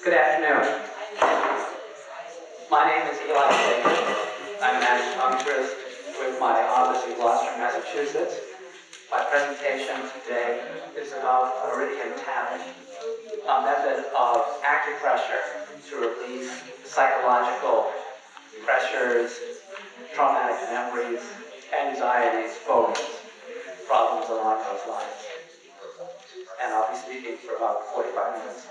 Good afternoon. My name is Elimination. I'm an acupuncturist with my office in Gloucester, Massachusetts. My presentation today is about meridian tapping, a method of acupressure to release psychological pressures, traumatic memories, anxieties, phobias, problems along those lines. And I'll be speaking for about 45 minutes.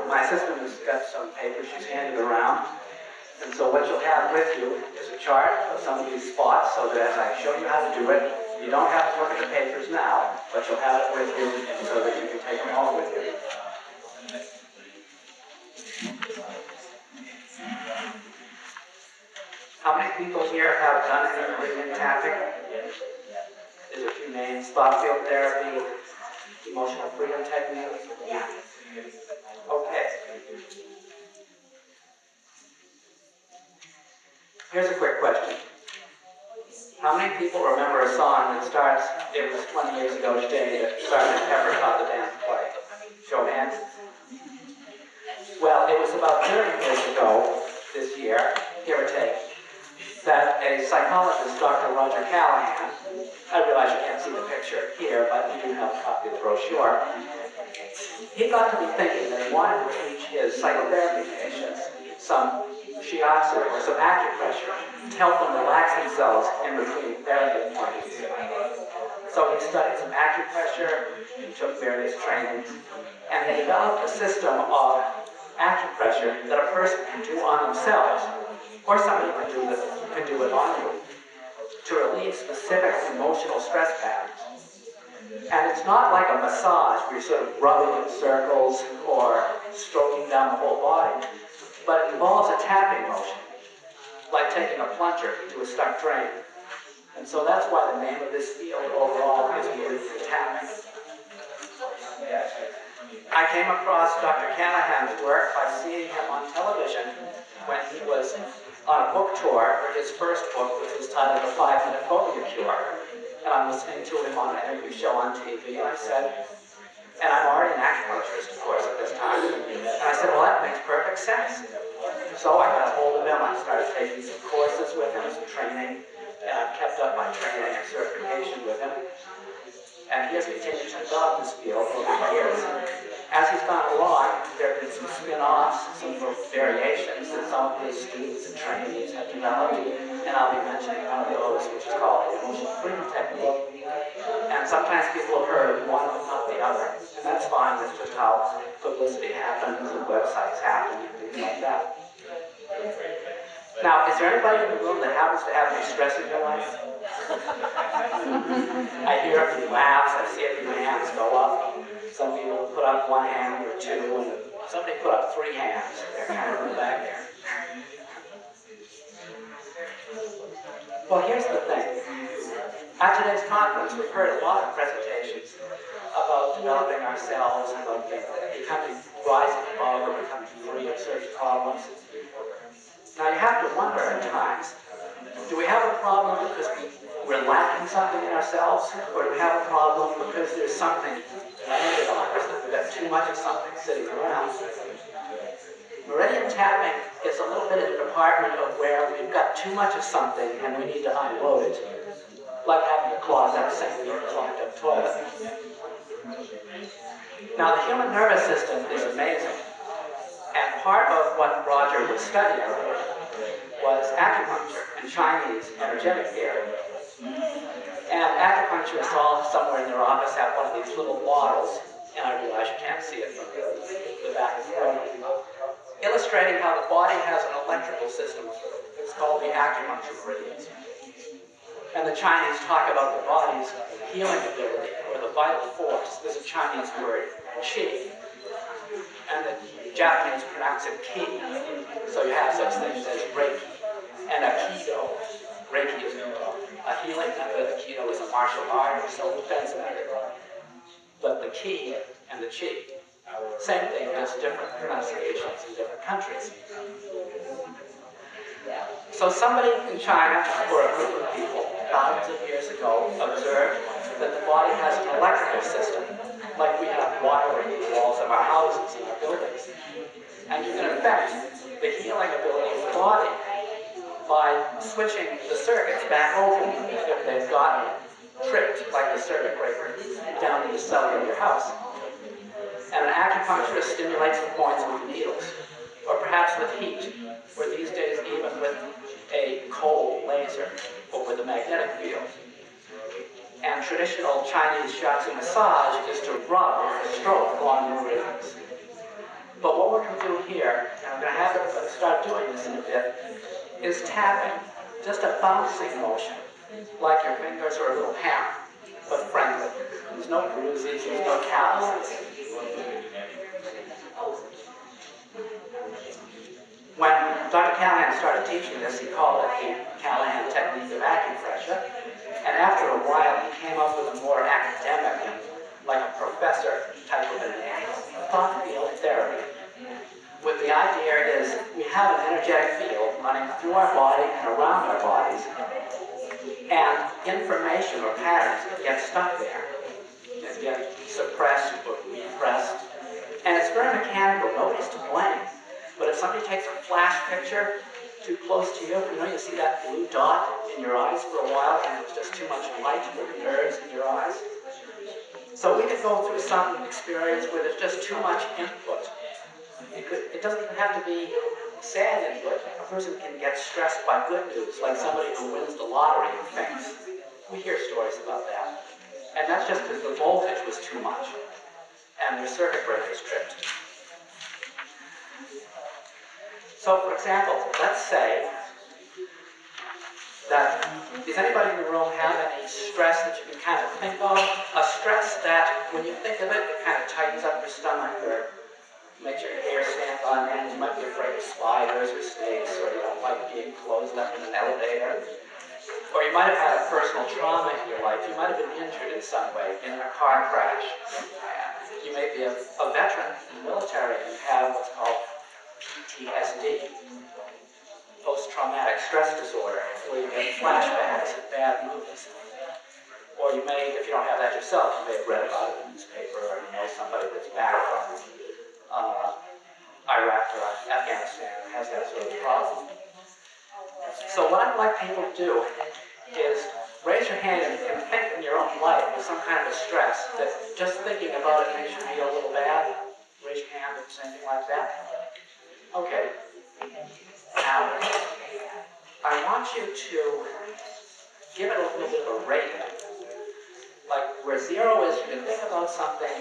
My assistant has got some papers she's handed around. And so what you'll have with you is a chart of some of these spots so that as I show you how to do it, you don't have to look at the papers now, but you'll have it with you so that you can take them home with you. How many people here have done any meridian tapping? There's a few names: thought field therapy, emotional freedom technique. Yeah. Okay. Here's a quick question. How many people remember a song that starts, it was 20 years ago today, that Sergeant Pepper taught the band to play? Show of hands. Well, it was about 30 years ago this year, give or take, that a psychologist, Dr. Roger Callahan, I realize you can't see the picture here, but you do have a copy of the brochure. He got to be thinking that he wanted to teach his psychotherapy patients some shiatsu, or some acupressure, to help them relax themselves in between therapy appointments. So he studied some acupressure, he took various trainings, and he developed a system of acupressure that a person can do on themselves, or somebody can do it on you, to relieve specific emotional stress patterns. And it's not like a massage where you're sort of rubbing in circles or stroking down the whole body, but it involves a tapping motion, like taking a plunger into a stuck drain. And so that's why the name of this field overall is meridian tapping. I came across Dr. Callahan's work by seeing him on television when he was on a book tour for his first book, which was titled The 5-Minute Phobia Cure. And I'm listening to him on an interview show on TV, and I said, and I'm already an acupuncturist, of course, at this time, and I said, well, that makes perfect sense. So I got a hold of him, I started taking some courses with him, some training, and I've kept up my training and certification with him. And he has continued to develop this field over the years. As he's gone along, there have been some spin-offs, some variations that some of his students and trainees have developed, and I'll be mentioning one of those, which is called the emotional freedom technique. And sometimes people have heard of one but not the other, and that's fine. That's just how publicity happens and websites happen and things like that. Now, is there anybody in the room that happens to have any stress in their life? I hear a few laughs, I see a few hands go up. Some people put up one hand or two, and somebody put up 3 hands. They're kind of in the back there. Well, here's the thing. At today's conference, we've heard a lot of presentations about developing ourselves, about becoming rising above or becoming free of certain problems. Now, you have to wonder at times, do we have a problem because we're lacking something in ourselves, or do we have a problem because there's something landed on us, that we've got too much of something sitting around? Meridian tapping is a little bit of a department of where we've got too much of something and we need to unload it, like having a clogged up sink or a clogged up toilet. Now, the human nervous system is amazing, and part of what Roger was studying was acupuncture and Chinese energetic theory. And acupuncturists all somewhere in their office have one of these little bottles, and I realize you can't see it from the back of the room, illustrating how the body has an electrical system. It's called the acupuncture meridians. And the Chinese talk about the body's healing ability, or the vital force. There's a Chinese word, qi. And the Japanese pronounce it ki. So you have such things as Reiki and Aikido. Reiki is a healing method, Aikido is a martial art, or self-defense method. But the ki and the qi, same thing, has different pronunciations in different countries. So somebody in China, or a group of people, thousands of years ago, observed that the body has an electrical system like we have wiring in the walls of our houses and our buildings. And you can affect the healing ability of the body by switching the circuits back open if they've gotten tripped, like the circuit breaker, down in the cellar of your house. And an acupuncturist stimulates the points with needles, or perhaps with heat, or these days even with a cold laser, or with a magnetic field. And traditional Chinese shiatsu massage is to rub or stroke along the meridians. But what we're going to do here, and I'm going to have to start doing this in a bit, is tapping, just a bouncing motion, like your fingers are a little hammer, but friendly. There's no bruises, there's no calluses. When Dr. Callahan started teaching this, he called it the Callahan technique of acupressure, and after a while he came up with a more academic, like a professor type of a name, thought field therapy. What the idea is we have an energetic field running through our body and around our bodies, and information or patterns get stuck there and get suppressed or repressed. And it's very mechanical, nobody's to blame. But if somebody takes a flash picture too close to you, you see that blue dot in your eyes for a while, and it's just too much light for the nerves in your eyes. So we could go through some experience where there's just too much input. It doesn't even have to be sad input. A person can get stressed by good news, like somebody who wins the lottery and things. We hear stories about that. And that's just because the voltage was too much, and their circuit breakers tripped. So, for example, let's say that, does anybody in the room have any stress that you can kind of think of? A stress that, when you think of it, it kind of tightens up your stomach or makes your hair stand on end. You might be afraid of spiders or snakes, or you don't like being closed up in an elevator. Or you might have had a personal trauma in your life. You might have been injured in some way in a car crash. You may be a veteran in the military and have what's called PTSD, post-traumatic stress disorder, where you get flashbacks of bad movies. Or you may, if you don't have that yourself, you may have read about it in the newspaper, or you know somebody that's back from Iraq or Afghanistan has that sort of problem. So what I'd like people to do is raise your hand and think in your own life with some kind of a stress that just thinking about it makes you feel a little bad. Raise your hand if it's anything like that. Okay. Now, I want you to give it a little bit of a rating. Like where 0 is, you can think about something,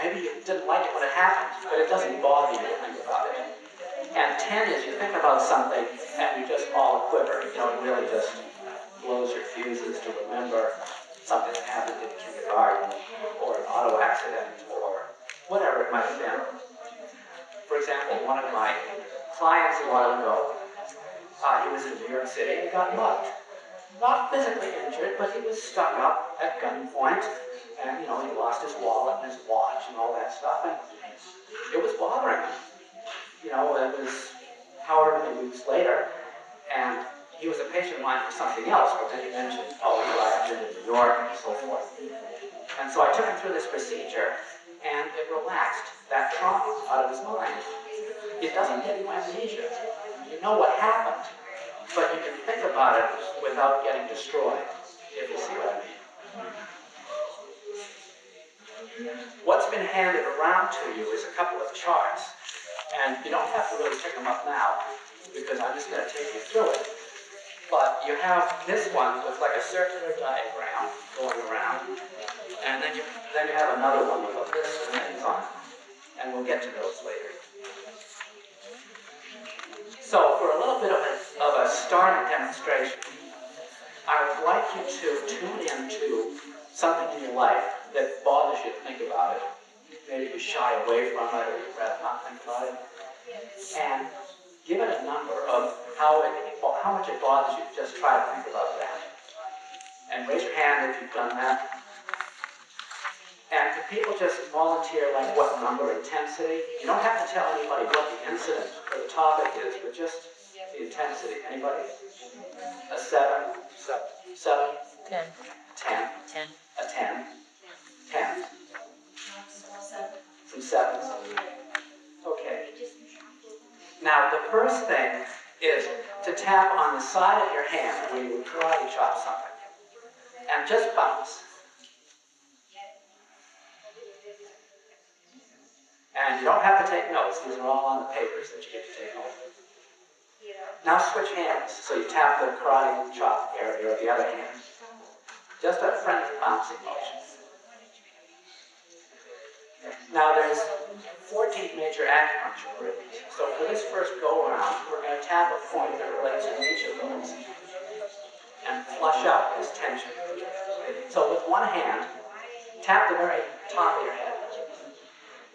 maybe you didn't like it when it happened, but it doesn't bother you to think about it. And 10 is you think about something and you just all quiver. It really just blows your fuses to remember something that happened in kindergarten, or an auto accident, or whatever it might have been. For example, one of my clients a while ago, he was in New York City and got mugged. Not physically injured, but he was stuck up at gunpoint, and he lost his wallet and his watch and all that stuff, and it was bothering him. It was however many weeks later, and he was a patient of mine for something else, but then he mentioned, he got accident in New York and so forth. And so I took him through this procedure, and it relaxed that trauma out of his mind. It doesn't give you amnesia. You know what happened, but you can think about it without getting destroyed, if you see what I mean. What's been handed around to you is a couple of charts, and you don't have to really pick them up now, because I'm just going to take you through it. But you have this one with like a circular diagram going around, and then you have another one with a list of things on it, and we'll get to those later. So for a little bit of a starting demonstration, I would like you to tune into something in your life that bothers you to think about it. Maybe you shy away from it, or you'd rather not think about it. And give it a number of how much it bothers you. Just try to think about that. And raise your hand if you've done that. And can people just volunteer like what number, intensity? You don't have to tell anybody what the incident or the topic is, but just the intensity. Anybody? A 7? 7? 10. 10. 10. A 10. 10. tap on the side of your hand where you would karate chop something. And just bounce. And you don't have to take notes. These are all on the papers that you get to take home. Now switch hands. So you tap the karate chop area of the other hand. Just a friendly bouncing motion. Now there's 14 major acupuncture rhythms. So for this first go around, we're going to tap a point that relates to each of those and flush out this tension. So with one hand, tap the very top of your head.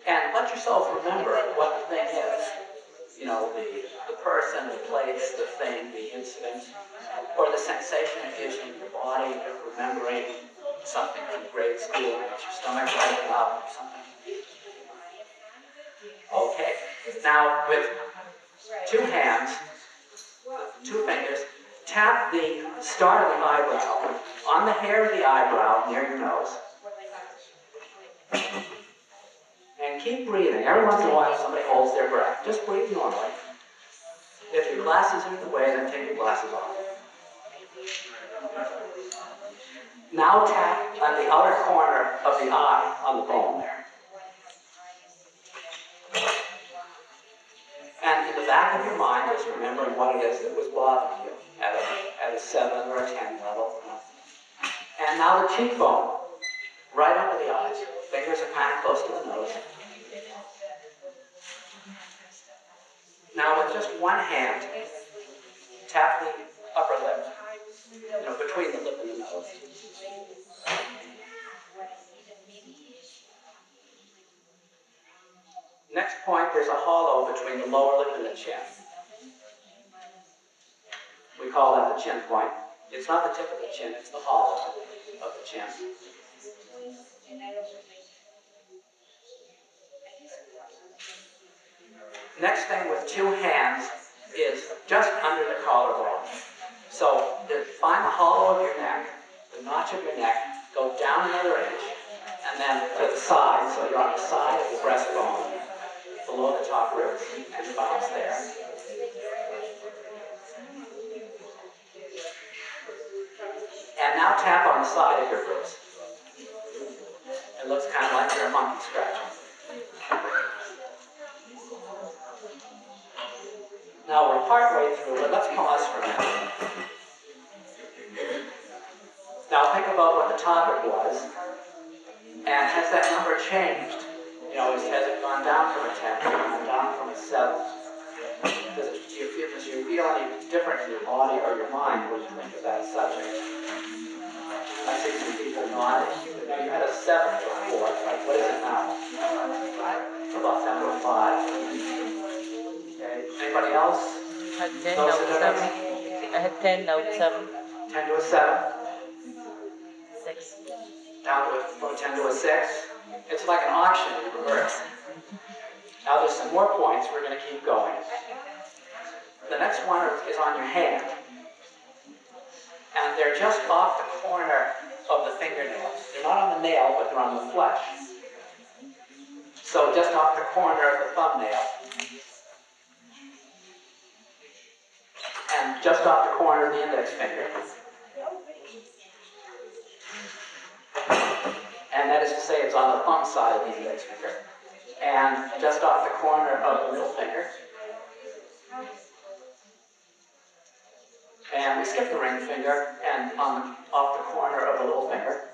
And let yourself remember what the thing is. You know, the person, the place, the thing, the incident, or the sensation it gives you in your body, remembering something from grade school, makes your stomach lighten up or something. Okay, now with two hands, two fingers, tap the start of the eyebrow on the hair of the eyebrow near your nose. And keep breathing. Every once in a while somebody holds their breath. Just breathe normally. If your glasses are in the way, then take your glasses off. Now tap on the outer corner of the eye on the bone there. And in the back of your mind, just remembering what it is that was bothering you at a 7 or a 10 level. And now the cheekbone, right under the eyes. Fingers are kind of close to the nose. Now with just one hand, tap the upper lip, between the lip and the nose. Next point, there's a hollow between the lower lip and the chin. We call that the chin point. It's not the tip of the chin, it's the hollow of the chin. Next thing with two hands is just under the collarbone. So find the hollow of your neck, the notch of your neck, go down another inch, and then to the side, so you're on the side of the breastbone, below the top ribs, and bounce there. And now tap on the side of your ribs. It looks kind of like you're a monkey scratching. Now we're partway through, but let's pause for a minute. Now think about what the topic was, and has that number changed? Has it gone down from a 10, gone down from a 7? Do you feel any different in your body or your mind when you think of that subject? I see some people nodding. Now you had a 7 before, right? What is it now? About down to a 5. Okay. Anybody else? I had 10, now 7. I had 10, now 7. 10 to a 7. 6. Down to from 10 to a 6. It's like an auction in reverse. Now there's some more points. We're going to keep going. The next one is on your hand. And they're just off the corner of the fingernails. They're not on the nail, but they're on the flesh. So just off the corner of the thumbnail. And just off the corner of the index finger. And that is to say it's on the thumb side of the index finger. And just off the corner of the middle finger. And we skip the ring finger and off the corner of the little finger.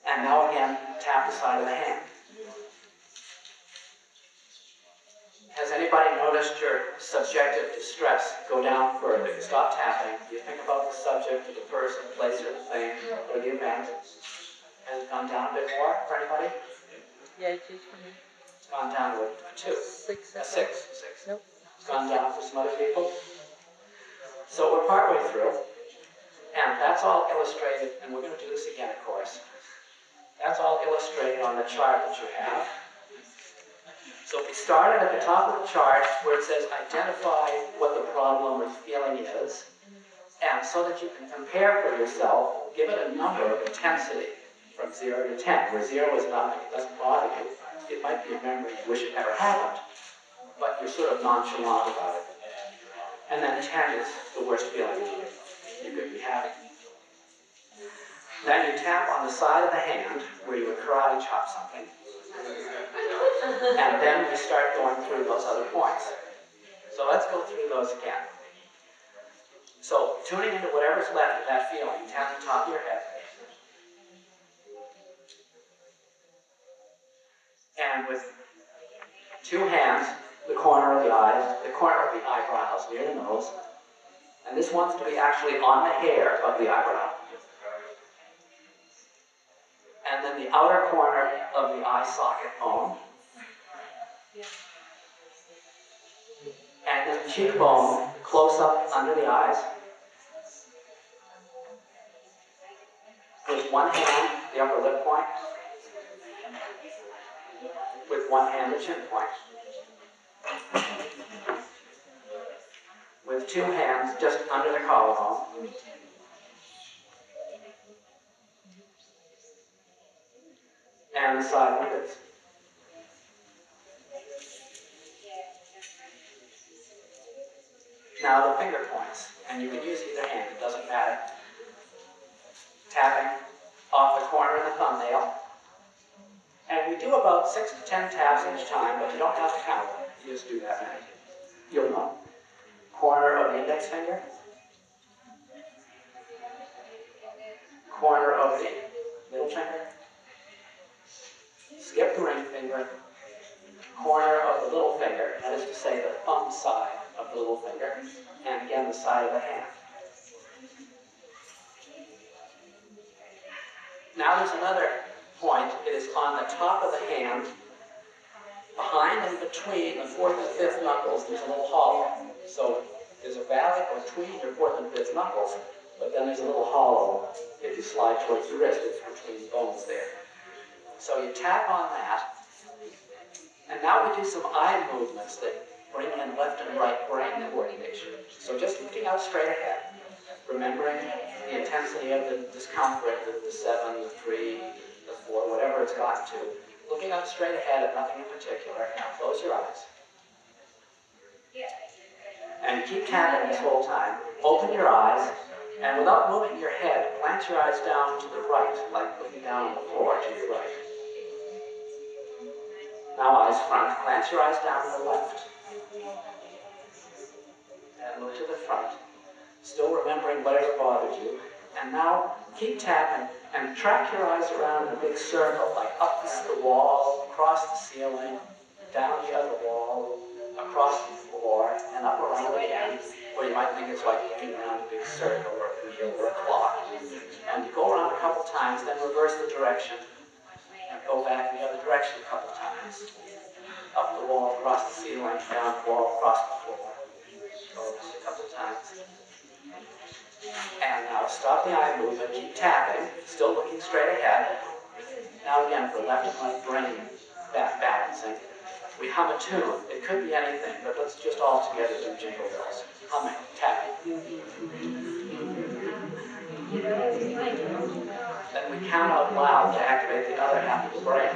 And now again, tap the side of the hand. Has anybody noticed your subjective distress go down further? You stop tapping, you think about the subject, or the person, the place, or the thing, or the event. Has it gone down a bit more for anybody? Yeah, it is for me. It's gone down to a 2. 6. A 6. Nope. It's gone down for some other people. So we're partway through, and that's all illustrated, and we're going to do this again, of course. That's all illustrated on the chart that you have. So we started at the top of the chart where it says identify what the problem or feeling is, and so that you can compare for yourself, give it a number of intensity from 0 to 10, where 0 is nothing, it doesn't bother you. It might be a memory you wish it never happened, but you're sort of nonchalant about it. And then 10 is the worst feeling you could be having. Then you tap on the side of the hand where you would karate chop something. And then we start going through those other points. So let's go through those again. So tuning into whatever's left of that feeling, tap the top of your head. And with two hands, the corner of the eyes, the corner of the eyebrows near the nose. And this wants to be actually on the hair of the eyebrow. And then the outer corner of the eye socket bone. And then the cheekbone close up under the eyes. With one hand, the upper lip point. With one hand, the chin point. With two hands just under the collarbone. And the side of the ribs. Now the finger points, and you can use either hand, it doesn't matter. Tapping off the corner of the thumbnail. And we do about 6 to 10 taps each time, but you don't have to count them. You just do that many. You'll know. Corner of the index finger. Corner of the middle finger. Skip the ring finger. Corner of the little finger, that is to say the thumb side of the little finger, and again the side of the hand. Now there's another point. It is on the top of the hand, behind and between the 4th and 5th knuckles, there's a little hollow. So there's a valley between your 4th and 5th knuckles, but then there's a little hollow if you slide towards the wrist. It's between the bones there. So you tap on that, and now we do some eye movements that bring in left and right brain coordination. So just looking out straight ahead, remembering the intensity of the discomfort, the 7, the 3, the 4, whatever it's gotten to. Looking out straight ahead at nothing in particular. Now close your eyes. And keep tapping this whole time. Open your eyes, and without moving your head, plant your eyes down to the right, like looking down on the floor to your right. Now eyes front, plant your eyes down to the left. And look to the front. Still remembering whatever bothered you. And now keep tapping and track your eyes around in a big circle, like up the wall, across the ceiling, down the other wall, across the floor, and up around again, where you might think it's like looking around a big circle or a wheel or a clock. And you go around a couple times, then reverse the direction. And go back in the other direction a couple times. Up the wall, across the ceiling, down the wall, across the floor. Go just a couple times. And now stop the eye movement, keep tapping, still looking straight ahead. Now again for left and right brain balancing. We hum a tune. It could be anything, but let's just all together do Jingle Bells. Humming, tapping. Then we count out loud to activate the other half of the brain.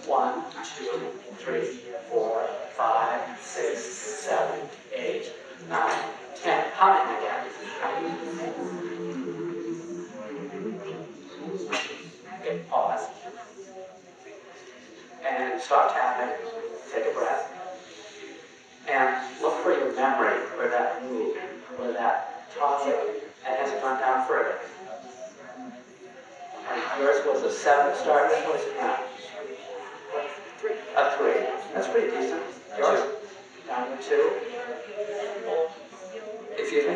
1, 2, 3, 4, 5, 6, 7, 8, 9, 10. Humming again. Okay, pause. And stop tapping. Take a breath. And look for your memory where that moved, where that topic, and has it gone down further. And yours was a 7 to start with. What is it now? A 3. That's pretty decent. Yours? Down to 2. Excuse me?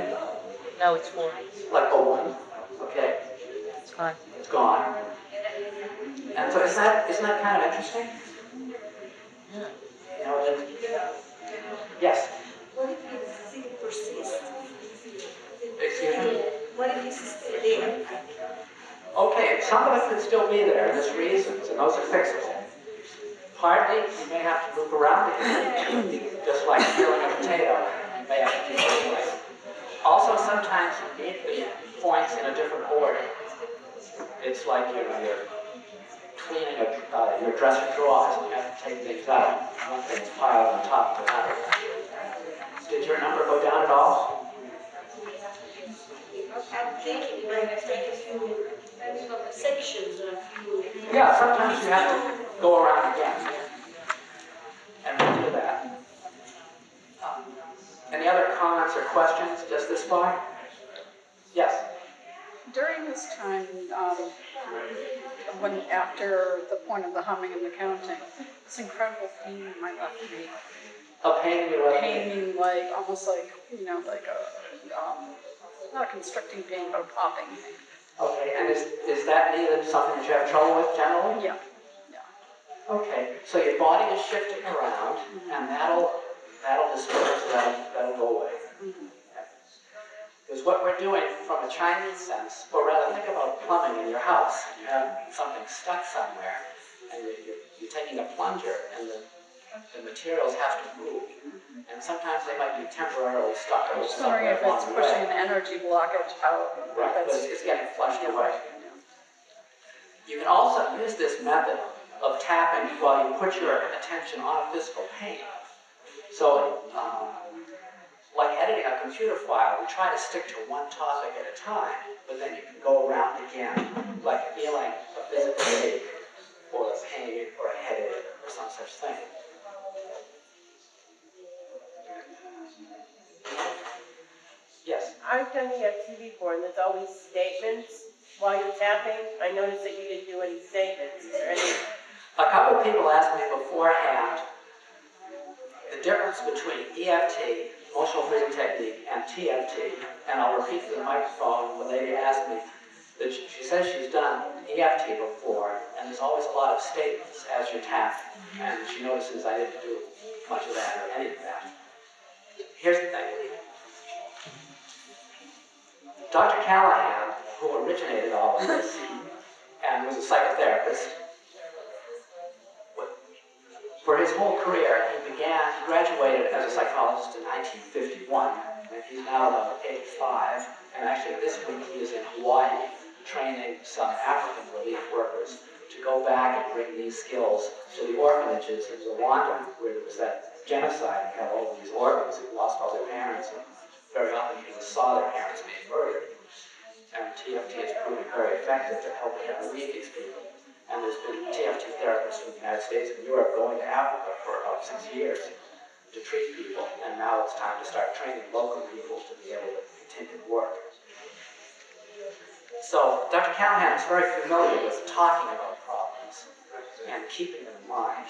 Now it's 4. Like a 1. Okay. It's gone. It's gone. And so isn't that kind of interesting? Yeah. You know, that, yes? What if it still persists? Excuse me? What if it's still there? Okay, some of it could still be there, and there's reasons, and those are fixable. Partly, you may have to move around again, just like peeling a potato. You may have to keep moving. Also, sometimes you need the points in a different order. It's like you're cleaning your dresser drawers, and you have to take things out. One thing's piled on top of another. Did your number go down at all? I'm thinking when I take a few sections or a few. Yeah, sometimes you have to go around again. And we'll do that. Any other comments or questions just this far? Yes? During this time, when after the point of the humming and the counting, this incredible pain in my left knee. A pain in your left knee? Pain meaning like, almost like, like a, not a constricting pain, but a popping pain. Okay, and is that knee something that you have trouble with generally? Yeah. Okay, so your body is shifting around, and that'll disperse, that'll go away. Because what we're doing from a Chinese sense, or rather think about plumbing in your house. You have something stuck somewhere, and you're taking a plunger, and the materials have to move. And sometimes they might be temporarily stuck. I'm just wondering if it's pushing an energy blockage out. Right, but it's getting flushed away. You can also use this method of tapping while you put your attention on a physical pain. So, like editing a computer file, we try to stick to one topic at a time, but then you can go around again, like feeling a physical ache, or a pain, or a headache, or some such thing. Yes? I've done EFT before, and there's always statements while you're tapping. I noticed that you didn't do any statements. Is there any? A couple of people asked me beforehand the difference between EFT, emotional freedom technique, and TFT, and I'll repeat to the microphone. The lady asked me that she says she's done EFT before, and there's always a lot of statements as you tap, and she notices I didn't do much of that or any of that. Here's the thing. Dr. Callahan, who originated all of this, and was a psychotherapist, for his whole career, he graduated as a psychologist in 1951, and he's now about 85, and actually this week he is in Hawaii training some African relief workers to go back and bring these skills to the orphanages in Rwanda, where there was that genocide. You had all of these orphans who lost all their parents, and very often people saw their parents being murdered. And TFT has proven very effective at helping to relieve these people. And there's been TFT therapists from the United States and Europe going to Africa for about 6 years to treat people. And now it's time to start training local people to be able to continue to work. So Dr. Callahan is very familiar with talking about problems and keeping them in mind.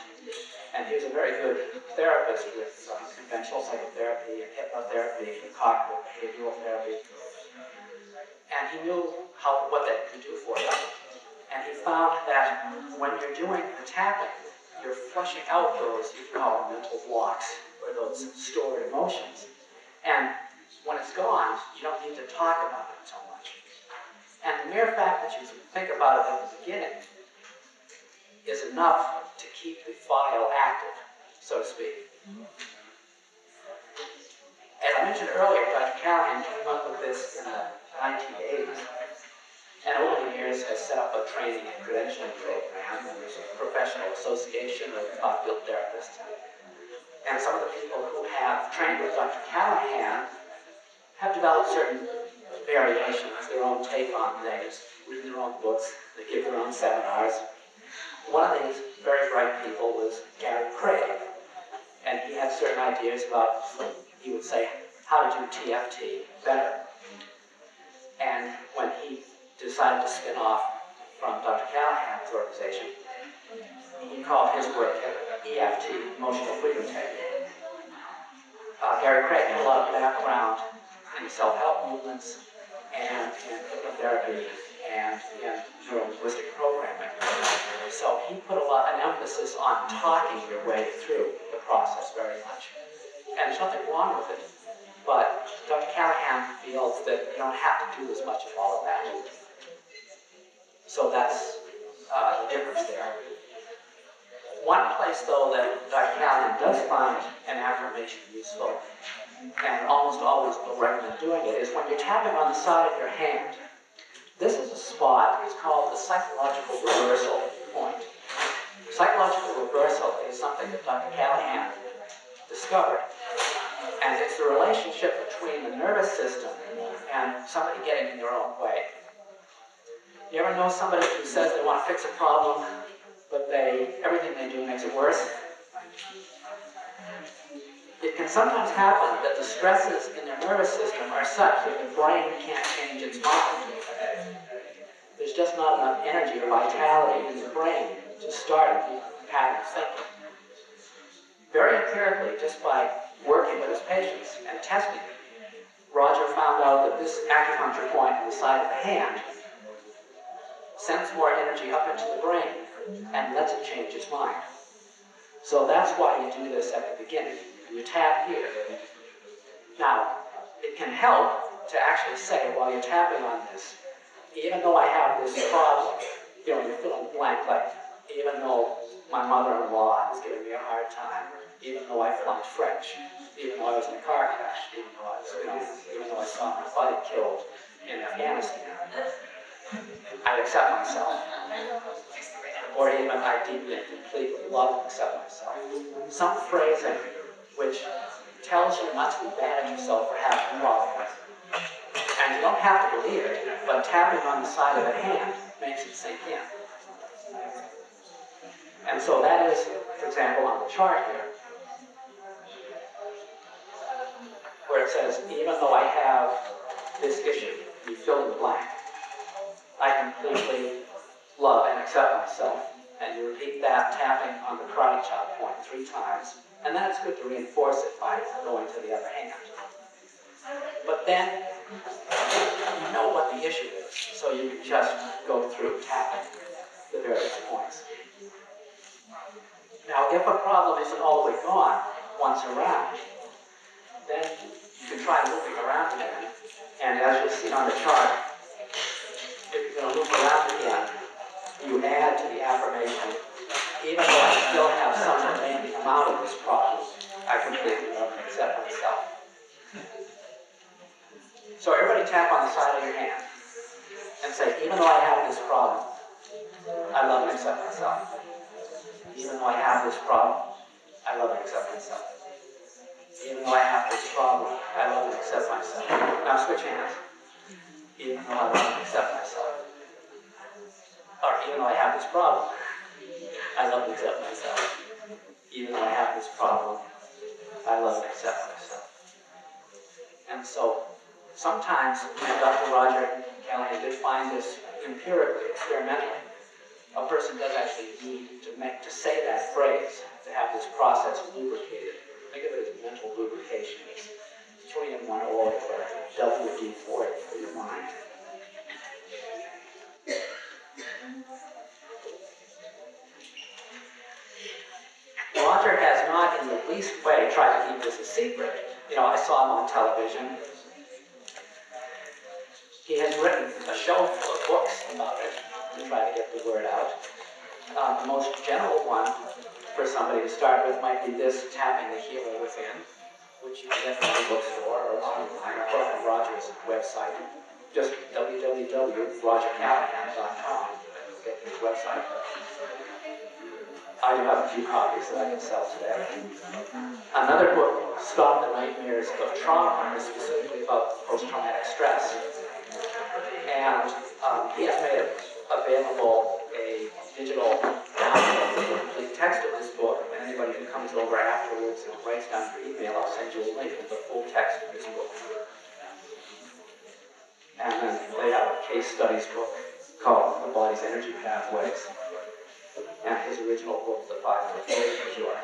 And he was a very good therapist with conventional psychotherapy and hypnotherapy and cognitive behavioral therapy. And he knew what that could do for you. And he found that when you're doing the tapping, you're flushing out those, you call them mental blocks, or those stored emotions. And when it's gone, you don't need to talk about it so much. And the mere fact that you think about it at the beginning is enough to keep the file active, so to speak. As I mentioned earlier, Dr. Callahan came up with this in the 1980s. And over the years has set up a training and credentialing program, and there's a professional association of field therapists. And some of the people who have trained with Dr. Callahan have developed certain variations, their own take on things, read their own books, they give their own seminars. One of these very bright people was Gary Craig, and he had certain ideas about, he would say, how to do TFT better. And when he decided to spin off from Dr. Callahan's organization, he called his work EFT, Emotional Freedom Technique. Gary Craig had a lot of background in self-help movements and in hypnotherapy and in neuro-linguistic programming. So he put an emphasis on talking your way through the process very much. And there's nothing wrong with it, but Dr. Callahan feels that you don't have to do as much of all of that. So that's the difference there. One place, though, that Dr. Callahan does find an affirmation useful, and almost always will recommend doing it, is when you're tapping on the side of your hand. This is a spot, it's called the psychological reversal point. Psychological reversal is something that Dr. Callahan discovered. And it's the relationship between the nervous system and somebody getting in their own way. You ever know somebody who says they want to fix a problem, but everything they do makes it worse? It can sometimes happen that the stresses in their nervous system are such that the brain can't change its mind. There's just not enough energy or vitality in the brain to start a new pattern of thinking. Very empirically, just by working with his patients and testing, Roger found out that this acupuncture point on the side of the hand sends more energy up into the brain and lets it change its mind. So that's why you do this at the beginning. You tap here. Now, it can help to actually say, while you're tapping on this, even though I have this problem, you're feeling blank, like, even though my mother-in-law is giving me a hard time, even though I flunked French, even though I was in a car crash, even though I saw my buddy killed in Afghanistan, I accept myself. Or even I deeply and completely love and accept myself. Some phrasing which tells you not to be mad at yourself for having a problem. And you don't have to believe it, but tapping on the side of the hand makes it sink in. And so that is, for example, on the chart here, where it says, even though I have this issue, you fill in the blank, I completely love and accept myself. And you repeat that tapping on the karate chop point 3 times. And then it's good to reinforce it by going to the other hand. But then you know what the issue is, so you can just go through tapping the various points. Now, if a problem isn't all the way gone once around, then you can try looping around again. And as you'll see on the chart, if you're going to loop around again, you add to the affirmation, even though I still have some remaining amount of this problem, I completely love and accept myself. So everybody tap on the side of your hand and say, even though I have this problem, I love and accept myself. Even though I have this problem, I love and accept myself. Even though I have this problem, I love and accept myself. Now switch hands. Even though I love and accept myself. Or even though I have this problem, I love and accept myself. Even though I have this problem, I love and accept myself. And so, sometimes, and Dr. Roger Callahan did find this empirically, experimentally, a person does actually need to say that phrase, to have this process lubricated. Think of it as mental lubrication. It's 3-in-1 oil, or WD-40 for your mind. Roger has not in the least way tried to keep this a secret. I saw him on television. He has written a shelf full of books about it to try to get the word out. The most general one for somebody to start with might be this, Tapping the Healer Within, which you can get from the bookstore or online or from Roger's website. Just www.rogercallahan.com. Get his website. I do have a few copies that I can sell today. Another book, Stop the Nightmares of Trauma, is specifically about post-traumatic stress. And he has made available a digital download of the complete text of this book. And anybody who comes over afterwards and writes down your email, I'll send you a link to the full text of this book. And then they have a case studies book called The Body's Energy Pathways. And his original book, The 5-Foot Cure.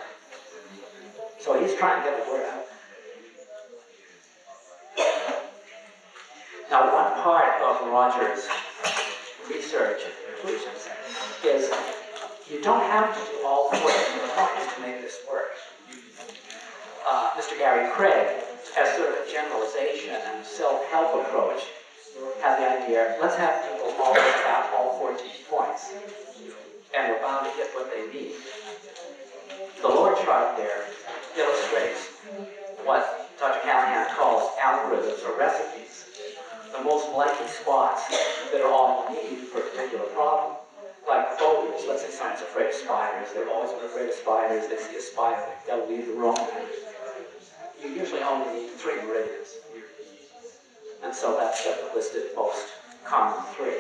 So he's trying to get the word out. Now, one part of Roger's research and conclusions is you don't have to do all 14 points to make this work. Mr. Gary Craig, as sort of a generalization and self-help approach, had the idea, let's have people always tap all 14 points. And we're bound to get what they need. The lower chart there illustrates what Dr. Callahan calls algorithms or recipes, the most likely spots that are all you need for a particular problem. Like phobias, let's say someone's afraid of spiders, they've always been afraid of spiders, they see a spider, they'll leave the room. you usually only need 3 meridians. And so that's the listed most common 3.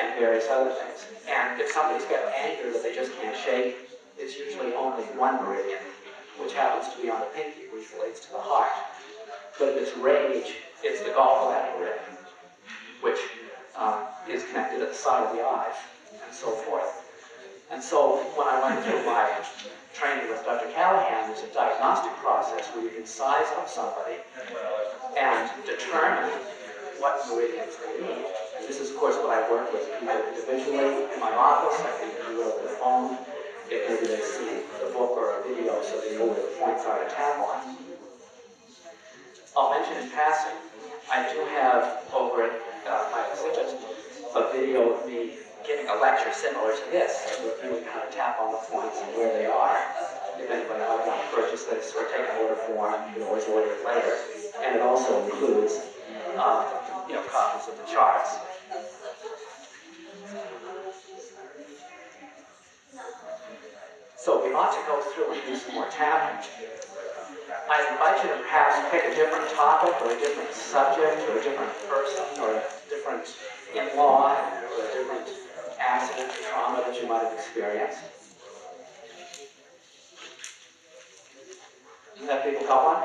And various other things. And if somebody's got anger that they just can't shake, it's usually only 1 meridian, which happens to be on the pinky, which relates to the heart. But if it's rage, it's the gallbladder meridian, which is connected at the side of the eyes, and so forth. And so when I went through my training with Dr. Callahan, there's a diagnostic process where you can size up somebody and determine what meridians they need. And this is, of course, what I work with people individually in my office. I can do it over the phone if maybe they've seen the book or a video so they know where the points are to tap on. I'll mention in passing, I do have over at my exhibit a video of me giving a lecture similar to this, reviewing how to tap on the points and where they are. If anybody might want to purchase this or take an order form, you can always order it later. And it also includes copies of the charts. So we ought to go through and do some more tapping. I invite you to perhaps pick a different topic or a different subject or a different person or a different in-law or a different accident or trauma that you might have experienced. Have people got one?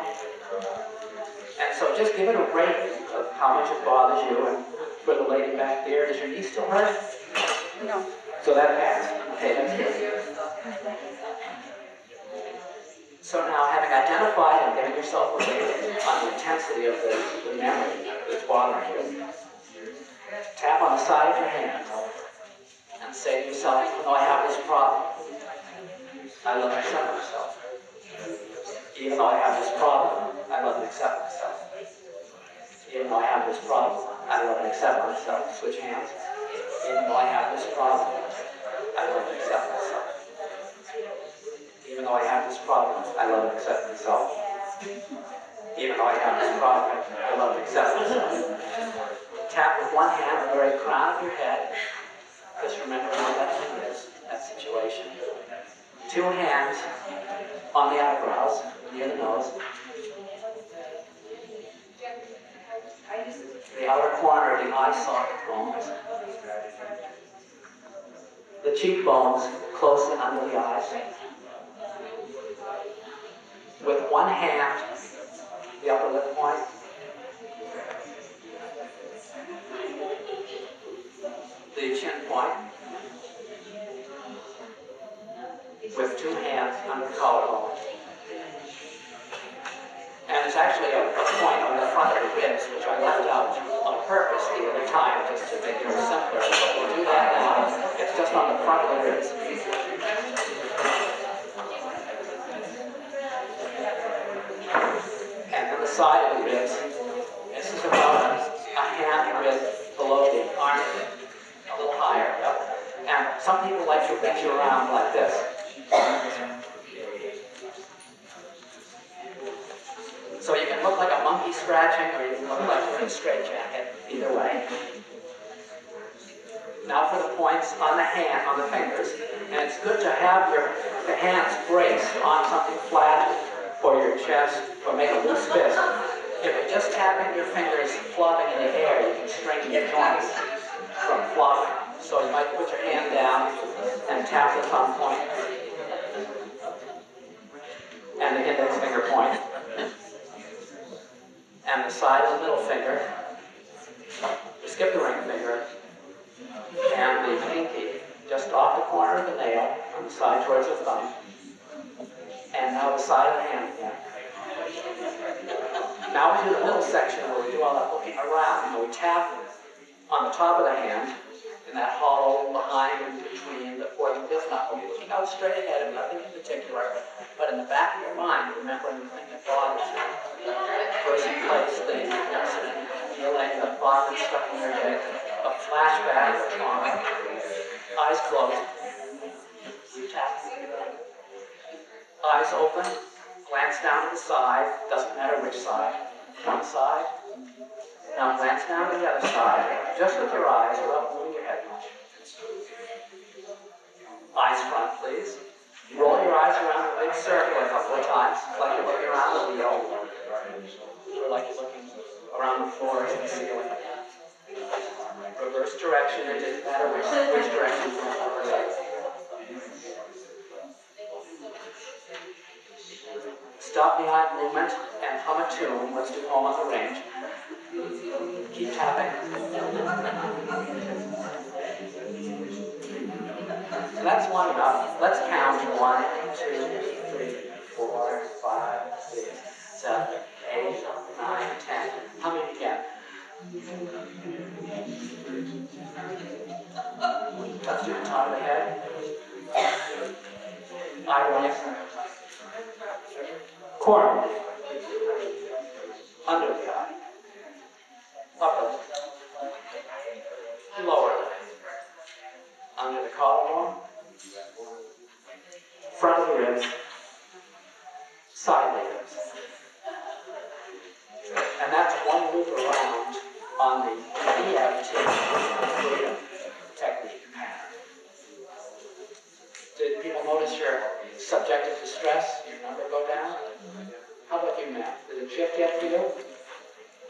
And so just give it a rating of how much it bothers you. And for the lady back there, does your knee still hurt? No. So that passed. Okay, that's good. So now, having identified and given yourself a rating on the intensity of the memory that's bothering you, tap on the side of your hand and say to yourself, even though I have this problem, I love and accept myself. Even though I have this problem, I love and accept myself. Even though I have this problem, I love and accept myself. Switch hands. Even though I have this problem, I love and accept myself. Even though I have this problem, I love and accept myself. Even though I have this problem, I love and accept myself. Tap with one hand on the very crown of your head. Just remember where that thing is, that situation. 2 hands on the eyebrows, near the nose. The outer corner of the eye socket bones. The cheekbones close and under the eyes. With one hand, the upper lip point. The chin point. With 2 hands under the collarbone. And there's actually a point on the front of the ribs, which I left out on purpose the other time, just to make it simpler. But we'll do that now. It's just on the front of the ribs. And then the side of the ribs. This is about a hand width below the armpit, a little higher. Yep. And some people like to reach around like this. So you can look like a monkey scratching, or you can look like you're in a straitjacket, either way. Now for the points on the hand, on the fingers. And it's good to have the hands braced on something flat, or your chest, or make a loose fist. If you're just tapping your fingers flopping in the air, you can straighten your joints from flopping. So you might put your hand down and tap the thumb point and the index finger point. And the side of the middle finger, skip the ring finger, and the pinky just off the corner of the nail on the side towards the thumb. And now the side of the hand again. Now we do the middle section where we do all that looking around. We tap on the top of the hand, in that hollow behind and between the fourth and fifth knuckle. You're looking out straight ahead and nothing in particular, but in the back of your mind, remembering the thing that bothers you. First place thing, incident, feeling the thought that's stuck in your head, a flashback of trauma. Eyes closed. Tap. Eyes open. Glance down to the side. Doesn't matter which side. One side. Now glance down to the other side. Just with your eyes without moving your head much. Eyes front, please. Roll your eyes around in a big circle a couple of times. times, like you're looking around the wheel, or like you're looking around the floor to the ceiling. Reverse direction, it doesn't matter which direction you want. Stop behind movement and hum a tune. Let's do Home on the Range. Keep tapping. So that's one enough. Let's count 1, 2, 3, 4, 5, 6, 7, 8, 9, 10. Humming again. Let's do the top of the head. Eyebrows. Corner. Under the eye. Upper. Lower. Under the collarbone. Front of the ribs. Side of the ribs. And that's one loop around on the EFT freedom technique pattern. Did people notice your subjective distress, your number go down? How about you, Matt? Did it shift yet for you?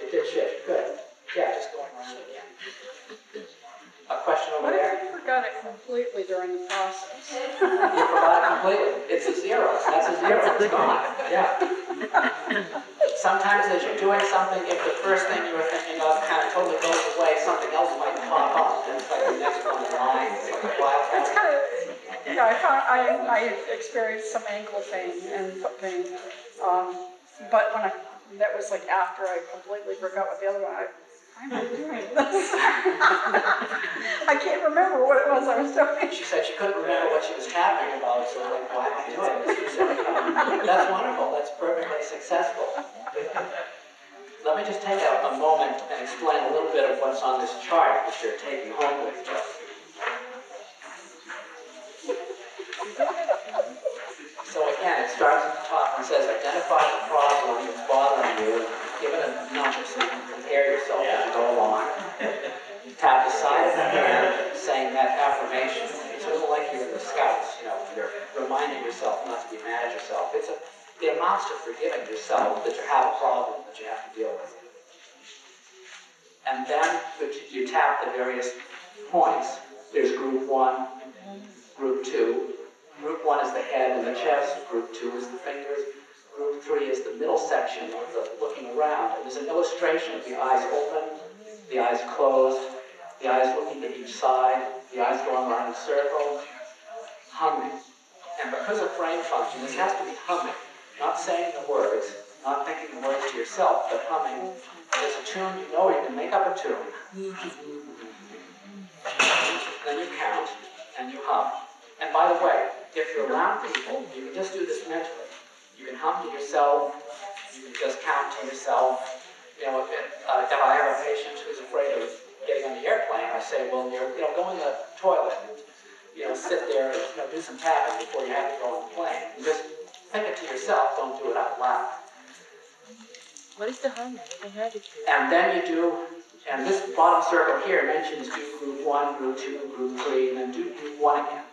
It did shift. Good. Yeah, just going around again. A question over there? I forgot it completely during the process. You forgot it completely. It's a zero. That's a zero. It's gone. Yeah. Sometimes as you're doing something, if the first thing you were thinking of kind of totally goes away, something else might pop up. And it's like the next one in line. It's like a wildcat. It's kind of, I experienced some ankle pain and foot pain, but that was like after I completely forgot what the other one. I'm not doing this. I can't remember what it was I was doing. She said she couldn't remember what she was tapping about, so like, why am I doing this? That's wonderful. That's perfectly successful. Let me just take a moment and explain a little bit of what's on this chart that you're taking home with you. So again, it starts at the top and says, identify the problem that's bothering you, give it a number so you can compare yourself as you go along. Tap the side of the hand, saying that affirmation. It's sort of like you're in the Scouts, you're reminding yourself not to be mad at yourself. It amounts to forgiving yourself that you have a problem that you have to deal with. And then you tap the various points. There's group 1, group 2. Group 1 is the head and the chest. Group 2 is the fingers. Group 3 is the middle section of the looking around. And there's an illustration of the eyes open, the eyes closed, the eyes looking to each side, the eyes going around in a circle, humming. And because of frame function, this has to be humming. Not saying the words, not thinking the words to yourself, but humming. There's a tune, you can make up a tune. Then you count, and you hum. And by the way, if you're around people, you can just do this mentally. You can hum to yourself, you can just count to yourself. If I have a patient who's afraid of getting on the airplane, I say, well, go in the toilet and, sit there and, do some tapping before you have to go on the plane. You just think it to yourself, don't do it out loud. What is the humming? I heard it. And then you do, and this bottom circle here mentions do group 1, group 2, group 3, and then do group 1 again.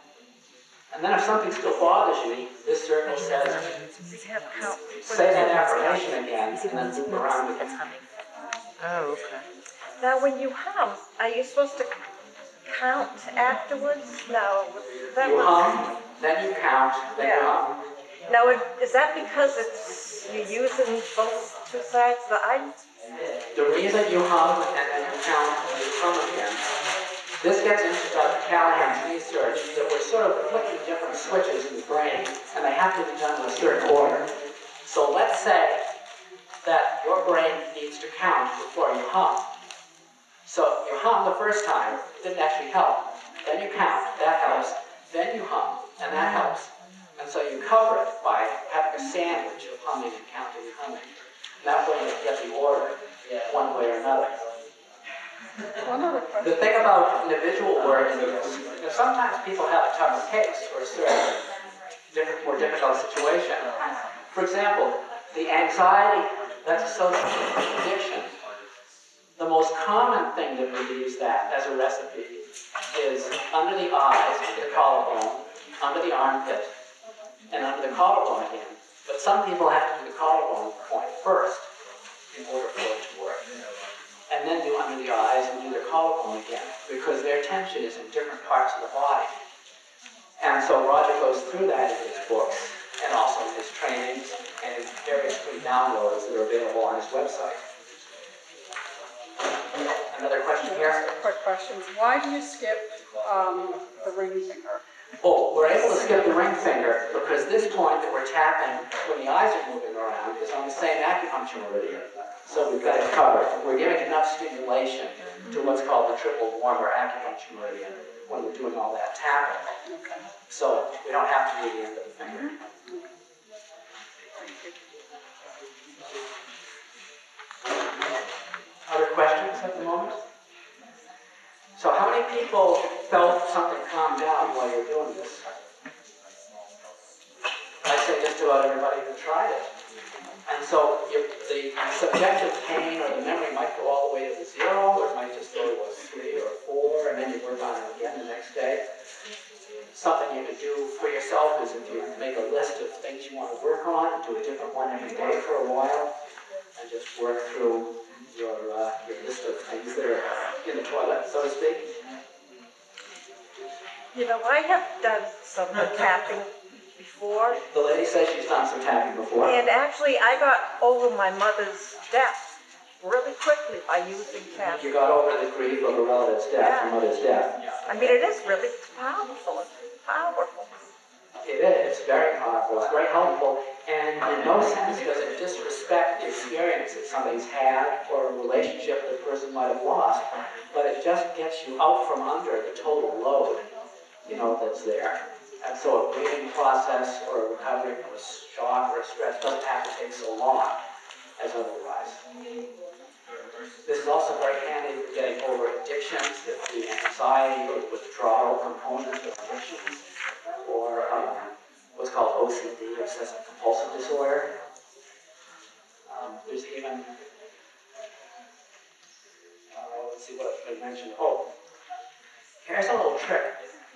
And then if something still bothers you, this circle says, say that affirmation again, and then move around again. Oh, okay. Now, when you hum, are you supposed to count afterwards? No. You hum, then you count, then you hum. Now, is that because you're using both two sides of the eye? The reason you hum and then you count and you hum again, this gets into Dr. Callahan's research that we're sort of flicking different switches in the brain, and they have to be done in a certain order. So let's say that your brain needs to count before you hum. So you hum the first time, it didn't actually help. Then you count, that helps. Then you hum, and that helps. And so you cover it by having a sandwich of humming and counting and humming. And that way you get the order one way or another. The thing about individual work is that sometimes people have a tougher case or a certain more difficult situation. For example, the anxiety that's associated with addiction, the most common thing that we use that as a recipe is under the eyes, under the collarbone, under the armpit, and under the collarbone again. But some people have to do the collarbone point first in order for it to work. And then do under the eyes and do their collarbone again, because their tension is in different parts of the body. And so Roger goes through that in his books, and also in his trainings, and in various free downloads that are available on his website. Another question here? Quick questions. Why do you skip the ring finger? Oh, we're able to skip the ring finger because this point that we're tapping when the eyes are moving around is on the same acupuncture meridian. So we've got it covered. We're giving enough stimulation to what's called the triple warmer acupuncture meridian when we're doing all that tapping. So we don't have to do the end of the finger. Other questions at the moment? So how many people felt something calm down while you're doing this? I'd say just about everybody who tried it. And so the subjective pain or the memory might go all the way to the 0, or it might just go to a 3 or 4, and then you work on it again the next day. Something you can do for yourself is if you make a list of things you want to work on, do a different one every day for a while, and just work through your list of things that are in the toilet, so to speak. You know, I have done some tapping before, The lady says she's done some tapping before. and actually I got over my mother's death really quickly by using tapping. You got over the grief of a relative's death, your mother's death. I mean, it is really powerful. It's powerful. It is. It's very powerful. It's very helpful. And in no sense does it disrespect the experience that somebody's had or a relationship the person might have lost. But it just gets you out from under the total load, that's there. And so a breathing process or a recovery from a shock or a stress doesn't have to take so long as otherwise. This is also very handy for getting over addictions, the anxiety or withdrawal component of addictions, or what's called OCD, obsessive compulsive disorder. There's even, let's see what I could mention. Oh, here's a little trick.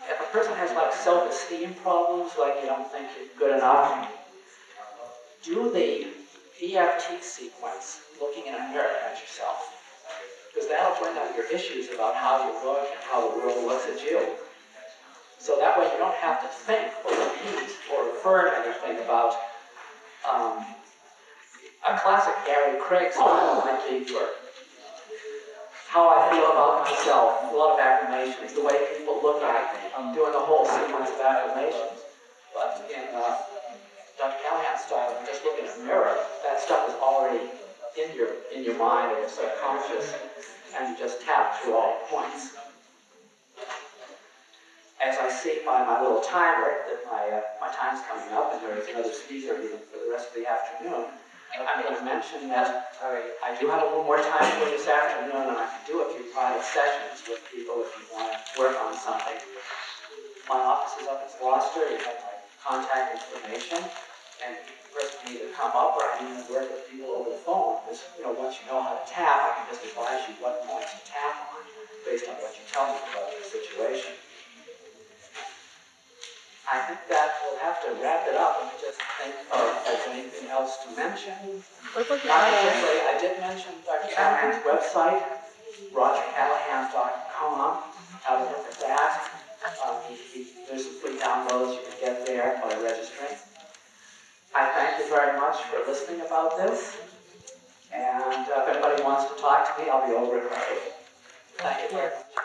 If a person has like self-esteem problems, like you don't think you're good enough, do the EFT sequence looking in a mirror at yourself. Because that'll bring up your issues about how you look and how the world looks at you. So that way you don't have to think or repeat or refer to anything about a classic Gary Craig style might be for how I feel about myself, a lot of affirmations, the way people look at me. I'm doing a whole sequence of affirmations. But in Dr. Callahan's style, if you just look in a mirror, that stuff is already in your mind or your subconscious, and you just tap through all the points. As I see by my little timer that my time's coming up, and there's another speaker even for the rest of the afternoon, I'm going to mention that I do have a little more time for this afternoon, and I can do a few private sessions with people if you want to work on something. My office is up in Gloucester. You have my contact information, and first you need to come up, or I can even work with people over the phone. Because once you know how to tap, I can just advise you what points to tap on based on what you tell me about the situation. I think that we'll have to wrap it up and just think if there's anything else to mention. Not particularly. I did mention Dr. Callahan's website, rogercallahan.com. Have a look at that. There's some free downloads you can get there by registering. I thank you very much for listening about this. And if anybody wants to talk to me, I'll be over at my table. Thank you very much.